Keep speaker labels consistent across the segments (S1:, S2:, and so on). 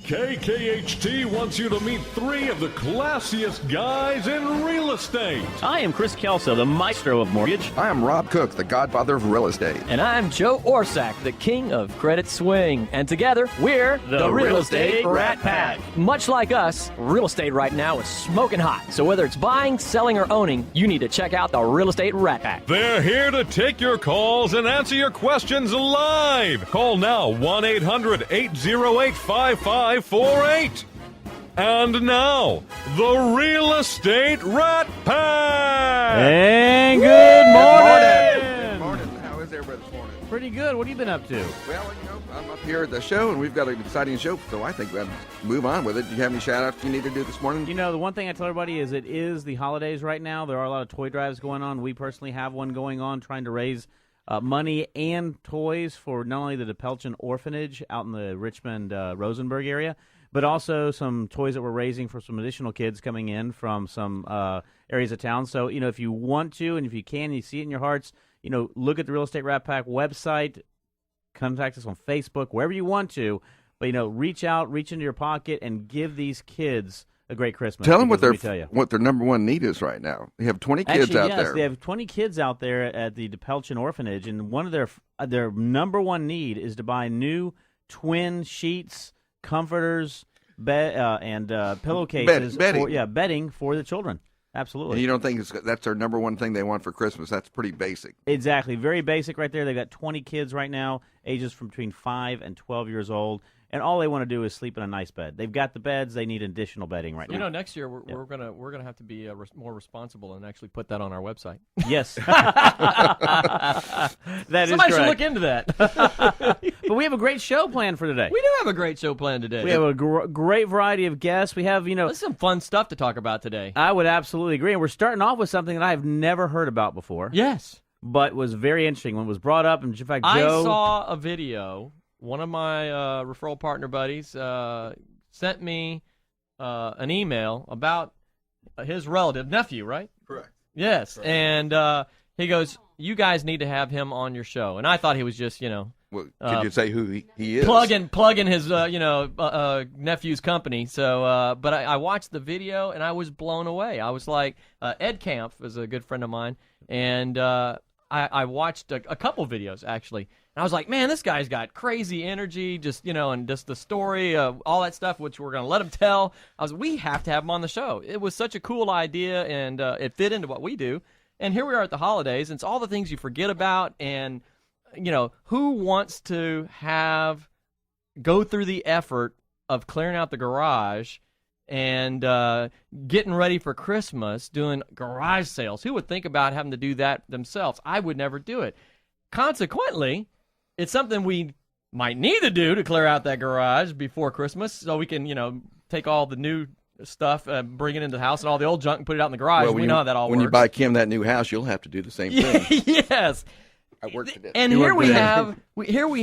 S1: KKHT wants you to meet three of the classiest guys in real estate.
S2: I am Chris Kelso, the maestro of mortgage.
S3: I am Rob Cook, the godfather of real estate.
S4: And I'm Joe Orsack, the king of credit swing. And together, we're
S2: the Real Estate Rat Pack.
S4: Much like us, real estate right now is smoking hot. So whether it's buying, selling, or owning, you need to check out the Real Estate Rat Pack.
S1: They're here to take your calls and answer your questions live. Call now, 1-800-808-5548. And now, the Real Estate Rat Pack!
S2: And good morning!
S3: Good morning. How is everybody this morning?
S2: Pretty good. What have you been up to?
S3: Well, I'm up here at the show, and we've got an exciting show, so I think we'll move on with it. Do you have any shout-outs you need to do this morning?
S5: The one thing I tell everybody is it is the holidays right now. There are a lot of toy drives going on. We personally have one going on trying to raise money and toys for not only the DePelchin Orphanage out in the Richmond-Rosenberg area, but also some toys that we're raising for some additional kids coming in from some areas of town. So, if you want to and if you can, you see it in your hearts, look at the Real Estate Rat Pack website, contact us on Facebook, wherever you want to. But, reach out, reach into your pocket, and give these kids a great Christmas.
S3: Tell them what their number one need is right now. They have 20 kids out there.
S5: They have 20 kids out there at the DePelchin Orphanage, and one of their number one need is to buy new twin sheets, comforters, and pillowcases. Bedding for the children. Absolutely.
S3: And you don't think that's their number one thing they want for Christmas? That's pretty basic.
S5: Exactly. Very basic right there. They've got 20 kids right now, ages from between 5 and 12 years old. And all they want to do is sleep in a nice bed. They've got the beds. They need additional bedding right now.
S4: Next year we're gonna have to be more responsible and actually put that on our website.
S5: Yes, that is
S4: Somebody should
S5: correct.
S4: look into that.
S5: But we have a great show planned for today.
S4: We do have a great show planned today.
S5: We have a great variety of guests. We have,
S4: There's some fun stuff to talk about today.
S5: I would absolutely agree. And we're starting off with something that I have never heard about before.
S4: Yes,
S5: but was very interesting when it was brought up. And in fact, Joe,
S4: I saw a video. One of my referral partner buddies sent me an email about his nephew, right?
S3: Correct.
S4: Yes,
S3: Correct.
S4: And he goes, "You guys need to have him on your show." And I thought he was just,
S3: Well, could you say who he is?
S4: Plugging his, nephew's company. So, but I watched the video and I was blown away. I was like, Ed Camp is a good friend of mine, and I watched a couple videos actually. And I was like, man, this guy's got crazy energy, and just the story, all that stuff, which we're going to let him tell. We have to have him on the show. It was such a cool idea, and it fit into what we do. And here we are at the holidays, and it's all the things you forget about. And, who wants to go through the effort of clearing out the garage and getting ready for Christmas, doing garage sales? Who would think about having to do that themselves? I would never do it. Consequently, it's something we might need to do to clear out that garage before Christmas so we can, take all the new stuff, bring it into the house, and all the old junk and put it out in the garage.
S3: Well,
S4: we know how that all works.
S3: When you buy Kim that new house, you'll have to do the same thing.
S4: Yes.
S3: I worked at it.
S4: And here we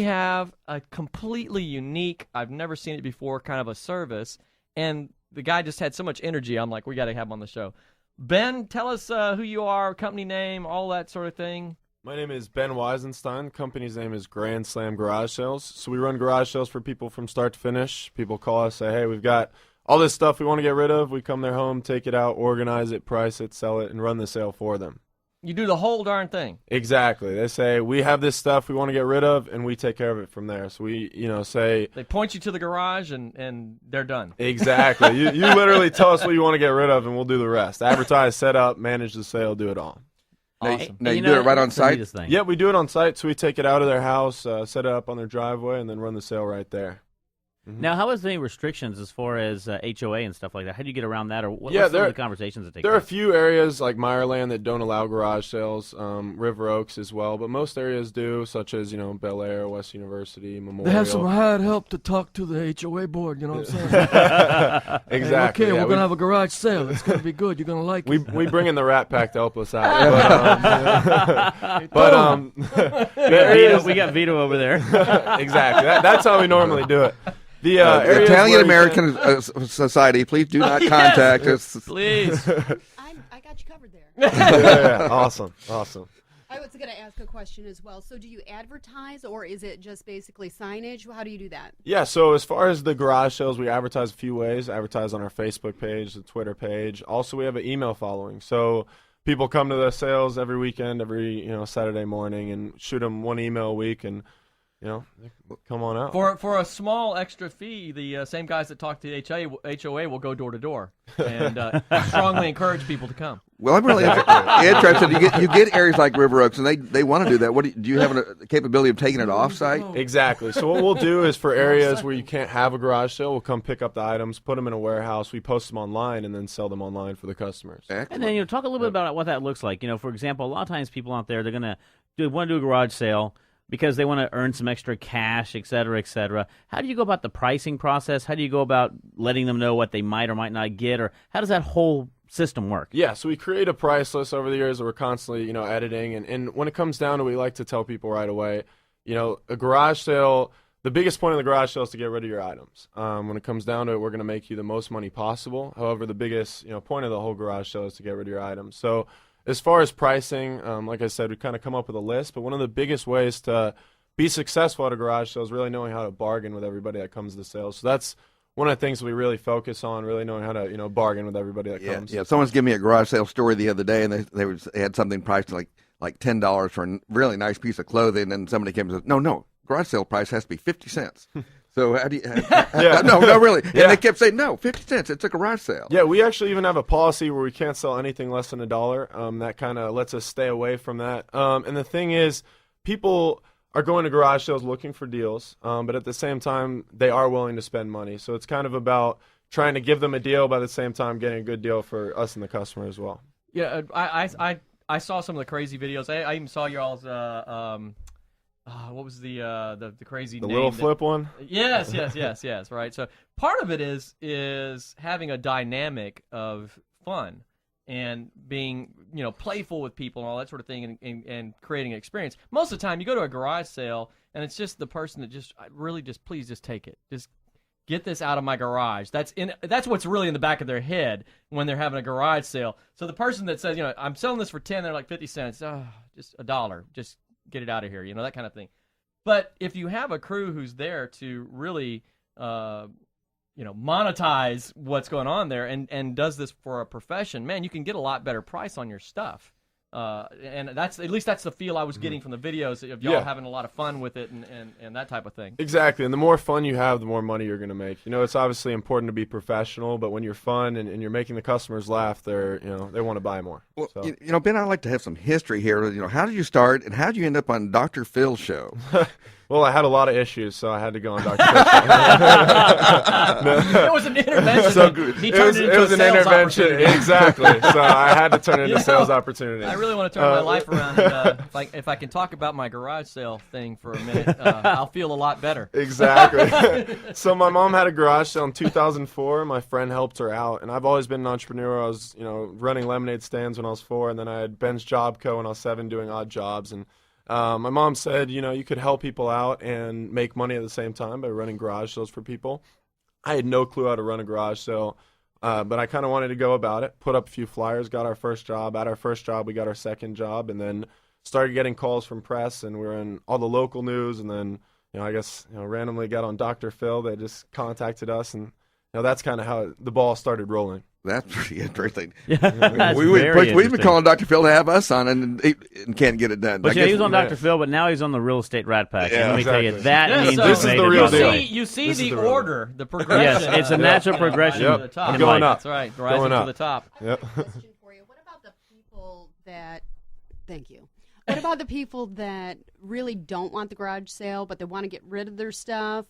S4: have a completely unique, I've never seen it before, kind of a service, and the guy just had so much energy. I'm like, we got to have him on the show. Ben, tell us who you are, company name, all that sort of thing.
S6: My name is Ben Weissenstein. Company's name is Grand Slam Garage Sales. So we run garage sales for people from start to finish. People call us, say, hey, we've got all this stuff we want to get rid of. We come to their home, take it out, organize it, price it, sell it, and run the sale for them.
S4: You do the whole darn thing.
S6: Exactly. They say, we have this stuff we want to get rid of, and we take care of it from there. So we, say...
S4: They point you to the garage, and they're done.
S6: Exactly. you literally tell us what you want to get rid of, and we'll do the rest. Advertise, set up, manage the sale, do it all.
S4: Awesome.
S3: Now you do it right on site?
S6: Yeah, we do it on site. So we take it out of their house, set it up on their driveway, and then run the sale right there.
S5: Mm-hmm. Now, how is there any restrictions as far as HOA and stuff like that? How do you get around that, or what's some of the conversations that take place?
S6: There are a few areas like Meyerland that don't allow garage sales, River Oaks as well, but most areas do, such as, Bel Air, West University, Memorial.
S7: They have some hired help to talk to the HOA board, you know what I'm saying?
S6: Exactly.
S7: Okay, we're going to have a garage sale. It's going to be good. You're going to like it.
S6: We bring in the Rat Pack to help us out.
S5: We got Vito over there.
S6: Exactly. That's how we normally do it. The
S3: Italian American Society, please do not contact us.
S4: Please.
S8: I got you covered there.
S6: Yeah, awesome.
S8: I was going to ask a question as well. So do you advertise, or is it just basically signage? How do you do that?
S6: Yeah, so as far as the garage sales, we advertise a few ways. Advertise on our Facebook page, the Twitter page. Also, we have an email following. So people come to the sales every weekend, every Saturday morning, and shoot them one email a week, and come on out.
S4: For a small extra fee, the same guys that talk to the HOA will go door to door and strongly encourage people to come.
S3: Well, I'm really interested. You get areas like River Oaks, and they want to do that. Do you have a capability of taking it off-site?
S6: Exactly. So what we'll do is for areas where you can't have a garage sale, we'll come pick up the items, put them in a warehouse, we post them online, and then sell them online for the customers.
S3: Excellent.
S5: And then talk a little bit about what that looks like. For example, a lot of times people out there they want to do a garage sale because they want to earn some extra cash, et cetera, et cetera. How do you go about the pricing process? How do you go about letting them know what they might or might not get, or how does that whole system work?
S6: Yeah, so we create a price list over the years that we're constantly, editing, and when it comes down to it, we like to tell people right away, a garage sale, the biggest point of the garage sale is to get rid of your items. When it comes down to it, we're going to make you the most money possible. However, the biggest, point of the whole garage sale is to get rid of your items. So as far as pricing, like I said, we kind of come up with a list, but one of the biggest ways to be successful at a garage sale is really knowing how to bargain with everybody that comes to the sales. So that's one of the things we really focus on, really knowing how to, bargain with everybody that comes.
S3: Yeah, someone's giving me a garage sale story the other day, and they had something priced like $10 for a really nice piece of clothing, and somebody came and said, no, garage sale price has to be 50 cents. So how do you? No, really. And they kept saying, no, 50 cents. It's a garage sale.
S6: Yeah, we actually even have a policy where we can't sell anything less than $1. That kind of lets us stay away from that. And the thing is, people are going to garage sales looking for deals, but at the same time, they are willing to spend money. So it's kind of about trying to give them a deal, but at the same time, getting a good deal for us and the customer as well.
S4: Yeah, I saw some of the crazy videos. I even saw y'all's. What was the crazy
S6: the
S4: name?
S6: Little flip one?
S4: Yes, right. So part of it is having a dynamic of fun and being, playful with people and all that sort of thing, and creating an experience. Most of the time, you go to a garage sale, and it's just the person that please just take it. Just get this out of my garage. That's what's really in the back of their head when they're having a garage sale. So the person that says, I'm selling this for 10, they're like 50 cents. Oh, just $1. Just get it out of here, that kind of thing. But if you have a crew who's there to really, monetize what's going on there and does this for a profession, man, you can get a lot better price on your stuff. And that's the feel I was getting from the videos of y'all having a lot of fun with it and that type of thing.
S6: Exactly, and the more fun you have, the more money you're going to make. It's obviously important to be professional, but when you're fun and you're making the customers laugh, they want to buy more.
S3: Well,
S6: so.
S3: Ben, I'd like to have some history here. How did you start, and how did you end up on Dr. Phil's show?
S6: Well, I had a lot of issues, so I had to go on Dr. Phil's.
S4: It was an intervention.
S6: So
S4: it
S6: was an intervention, exactly. So I had to turn it into sales opportunities.
S4: I really want to turn my life around. And, if I can talk about my garage sale thing for a minute, I'll feel a lot better.
S6: Exactly. So my mom had a garage sale in 2004. My friend helped her out, and I've always been an entrepreneur. I was, running lemonade stands when I was 4, and then I had Ben's Job Co. when I was 7, doing odd jobs. And my mom said, you could help people out and make money at the same time by running garage sales for people. I had no clue how to run a garage sale, but I kind of wanted to go about it, put up a few flyers, got our first job. At our first job, we got our second job, and then started getting calls from press, and we were in all the local news, and then, randomly got on Dr. Phil. They just contacted us, and, that's kind of how the ball started rolling.
S3: That's pretty interesting.
S5: Yeah,
S3: we've been calling Dr. Phil to have us on, and can't get it done.
S5: But he was on Dr. Phil, but now he's on the Real Estate Rat Pack.
S6: Yeah,
S5: and let me tell you, that means
S6: this is the real deal.
S4: You see the order, the progression.
S5: Yes, it's a natural progression.
S4: To the top.
S6: I'm going up.
S4: That's right, rising to the top.
S6: Yep.
S8: Question for you. What about the people that? Thank you. What about the people that really don't want the garage sale, but they want to get rid of their stuff?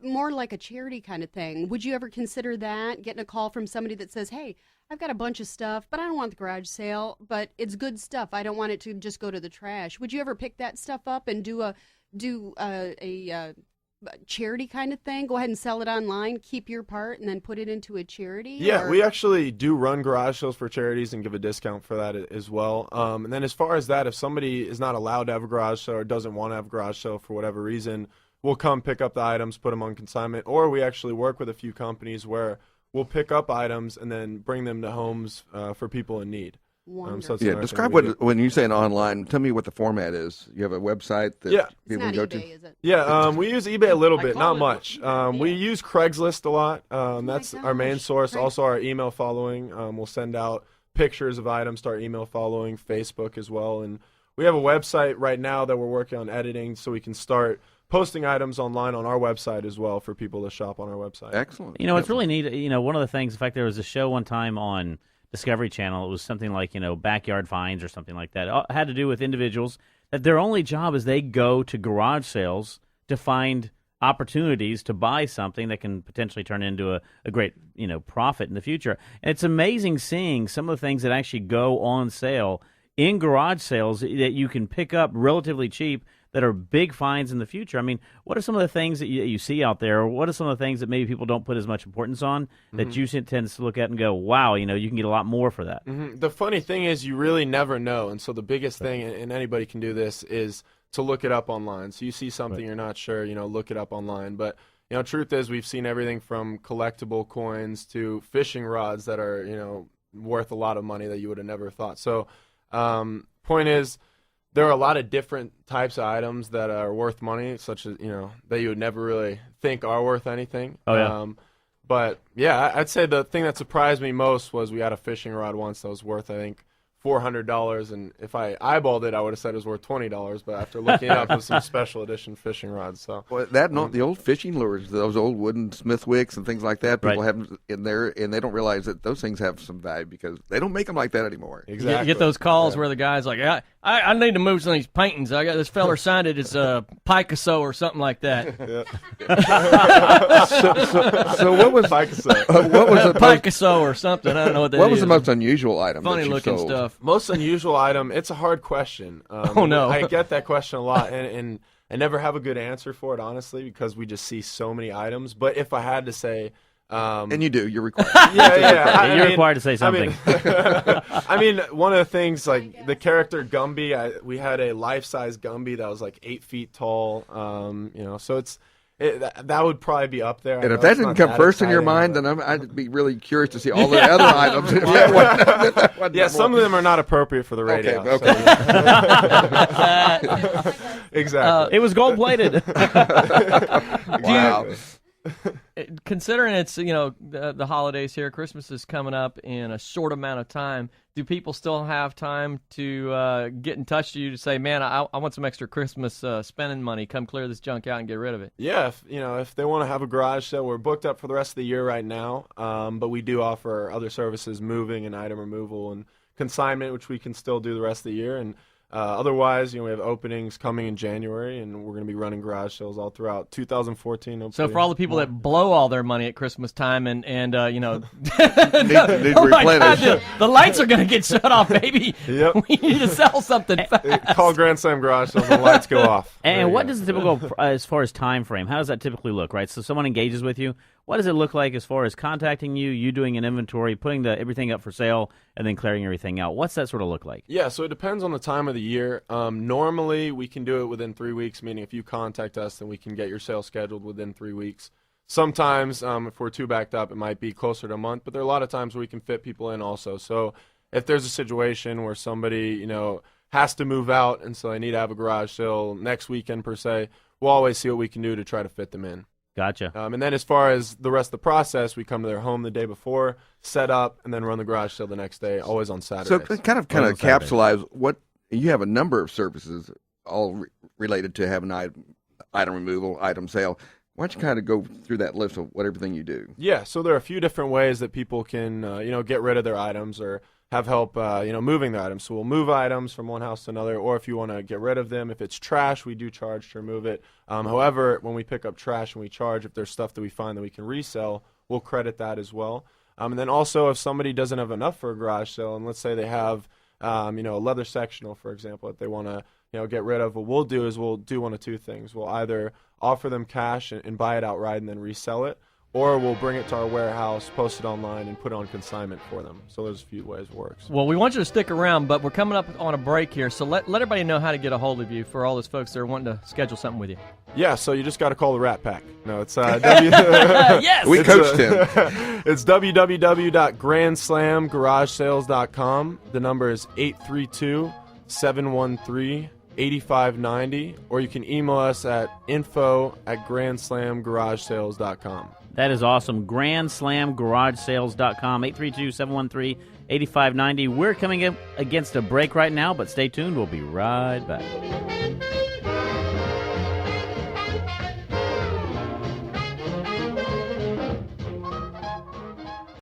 S8: More like a charity kind of thing. Would you ever consider that? Getting a call from somebody that says, "Hey, I've got a bunch of stuff, but I don't want the garage sale, but it's good stuff. I don't want it to just go to the trash." Would you ever pick that stuff up and do a charity kind of thing? Go ahead and sell it online, keep your part, and then put it into a charity?
S6: Yeah, we actually do run garage sales for charities and give a discount for that as well. And then as far as that, if somebody is not allowed to have a garage sale or doesn't want to have a garage sale for whatever reason, we'll come pick up the items, put them on consignment, or we actually work with a few companies where we'll pick up items and then bring them to homes for people in need.
S8: Wonderful.
S6: it's
S3: Yeah,
S6: another
S3: describe
S6: thing we
S3: what when you say an online. Tell me what the format is. You have a website that
S6: Yeah.
S8: It's
S3: people
S8: not
S3: can go
S8: eBay,
S3: to.
S8: is it?
S6: Yeah, we use eBay a little
S4: I
S6: bit,
S4: call
S6: not
S4: it-
S6: much. We use Craigslist a lot. That's our main
S8: gosh,
S6: source. Also, our email following. We'll send out pictures of items to our email following, Facebook as well. And we have a website right now that we're working on editing so we can start posting items online on our website as well for people to shop on our website.
S3: Excellent.
S5: You know, it's really neat. You know, one of the things, in fact, there was a show one time on Discovery Channel. It was something like, backyard finds or something like that. It had to do with individuals that their only job is they go to garage sales to find opportunities to buy something that can potentially turn into a great, profit in the future. And it's amazing seeing some of the things that actually go on sale in garage sales that you can pick up relatively cheap that are big finds in the future. I mean, what are some of the things that you see out there? Or what are some of the things that maybe people don't put as much importance on that you tend to look at and go, wow, you can get a lot more for that?
S6: The funny thing is you really never know. And so the biggest thing, and anybody can do this, is to look it up online. So you see something you're not sure, look it up online. But, truth is we've seen everything from collectible coins to fishing rods that are, worth a lot of money that you would have never thought. So point is, there are a lot of different types of items that are worth money, such as, that you would never really think are worth anything.
S5: Oh, yeah.
S6: But, yeah, I'd say the thing that surprised me most was we had a fishing rod once that was worth, I think, $400, and if I eyeballed it, I would have said it was worth $20. But after looking it up, it was some special edition fishing rods. So
S3: Well, the old fishing lures, those old wooden Smithwicks and things like that. People
S5: Right.
S3: have them in there, and they don't realize that those things have some value because they don't make them like that anymore.
S6: exactly,
S4: You get those calls where the guy's like, I need to move some of these paintings. I got this feller signed it. It's Picasso or something like that.
S3: So what was what was the most,
S4: Picasso or something. I don't know what that is.
S3: what was the most unusual item? that
S4: funny
S3: you
S4: looking
S3: sold?
S4: stuff?
S6: Most unusual item. It's a hard question.
S4: Oh, no.
S6: I get that question a lot, and I never have a good answer for it, honestly, because we just see so many items. But if I had to say,
S3: And you do. You're required.
S6: yeah,
S5: You're required to say something.
S6: I mean, one of the things, like the character Gumby, we had a life-size Gumby that was like 8 feet tall. So that would probably be up there. I
S3: And
S6: know
S3: if that
S6: it's
S3: didn't
S6: not
S3: come
S6: that
S3: first in your
S6: exciting,
S3: mind,
S6: but-
S3: then I'd be really curious to see all the other items. If that wasn't
S6: yeah, some of them are not appropriate for the radio.
S3: Okay.
S6: so- exactly.
S5: It was gold-plated.
S3: Wow.
S4: Considering it's the holidays here, Christmas is coming up in a short amount of time. Do people still have time to get in touch to you to say, "Man, I want some extra Christmas spending money. Come clear this junk out and get rid of it"?
S6: Yeah, if they want to have a garage sale, we're booked up for the rest of the year right now. But we do offer other services, moving and item removal and consignment, which we can still do the rest of the year. And otherwise, we have openings coming in January, and we're going to be running garage sales all throughout 2014.
S4: So
S6: hopefully.
S4: for all the people that blow all their money at Christmas time and
S3: need
S4: oh my God,
S3: replenish.
S4: the lights are going to get shut off, baby.
S6: Yep.
S4: We need to sell something fast.
S6: Call Grand Slam Garage Sales, the lights go off. There
S5: And
S6: you
S5: what
S6: go.
S5: does the typical, as far as time frame, how does that typically look, right? So someone engages with you. What does it look like as far as contacting you, you doing an inventory, putting everything up for sale, and then clearing everything out? What's that sort of look like?
S6: Yeah, so it depends on the time of the year. Normally, we can do it within 3 weeks, meaning if you contact us, then we can get your sale scheduled within 3 weeks. Sometimes, if we're too backed up, it might be closer to a month, but there are a lot of times where we can fit people in also. So if there's a situation where somebody, has to move out, and so they need to have a garage sale next weekend per se, we'll always see what we can do to try to fit them in.
S5: Gotcha.
S6: And then as far as the rest of the process, we come to their home the day before, set up, and then run the garage sale the next day, always on
S3: So
S6: Saturdays.
S3: kind of
S5: Well, Saturday.
S3: capsulize what you have a number of services all related to having item removal, item sale. Why don't you kind of go through that list of what everything you do?
S6: Yeah, so there are a few different ways that people can, get rid of their items or have help, moving their items. So we'll move items from one house to another, or if you want to get rid of them, if it's trash, we do charge to remove it. However, when we pick up trash and we charge, if there's stuff that we find that we can resell, we'll credit that as well. And then also, if somebody doesn't have enough for a garage sale, and let's say they have, a leather sectional, for example, that they want to, get rid of, what we'll do is we'll do one of two things. We'll either offer them cash and buy it outright and then resell it, or we'll bring it to our warehouse, post it online, and put it on consignment for them. So there's a few ways it works.
S4: Well, we want you to stick around, but we're coming up on a break here, so let everybody know how to get a hold of you for all those folks that are wanting to schedule something with you.
S6: Yeah, so you just got to call the Rat Pack. No, it's
S4: Yes!
S3: We coached him.
S6: It's www.grandslamgaragesales.com. The number is 832-713-8590, or you can email us at info@grandslamgaragesales.com.
S5: That is awesome. GrandSlamGarageSales.com, 832-713-8590. We're coming up against a break right now, but stay tuned. We'll be right back.